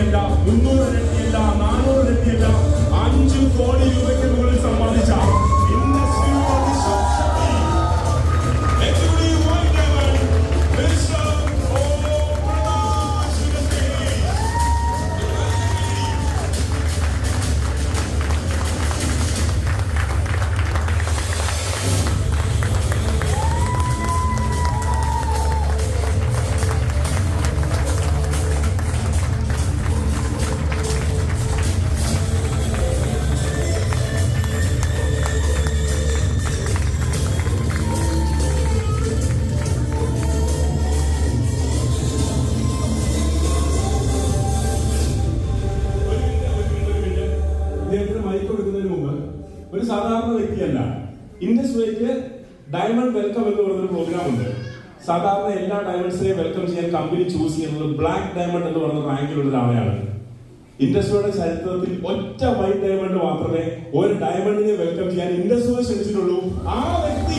300 ഇരട്ടിയല്ല, 400 ഇരട്ടിയല്ല, 5 കോടി രൂപയ്ക്ക് മുകളിൽ സമ്പാദിച്ച ഇൻഡസ്ട്രിയുടെ ശക്തി. Executive White Diamond, Mr. Prakash Shiraseni. ഇദ്ദേഹത്തിന് മൈക്ക് കൊടുക്കുന്നതിന് മുമ്പ് ഒരു സാധാരണ വ്യക്തിയല്ല, ഇൻഡസ്ട്രിക്ക് ഡയമണ്ട് വെൽക്കം എന്ന് പറയുന്നൊരു പ്രോഗ്രാം ഉണ്ട്. സാധാരണ എല്ലാ ഡയമണ്ട്സിനെയും വെൽക്കം ചെയ്യാൻ കമ്പനി ചൂസ് ചെയ്യുന്നത് ബ്ലാക്ക് ഡയമണ്ട് എന്ന് പറയുന്ന റാങ്കിലുള്ള ഒരാളെയാണ്. ഇൻഡസ്ട്രിയുടെ ചരിത്രത്തിൽ ഒറ്റ വൈറ്റ് ഡയമണ്ട് മാത്രമേ ഒരു ഡയമണ്ടിനെ വെൽക്കം ചെയ്യാൻ ഇൻഡസ്ട്രിയെ ക്ഷണിച്ചിട്ടുള്ളൂ. ആ വ്യക്തി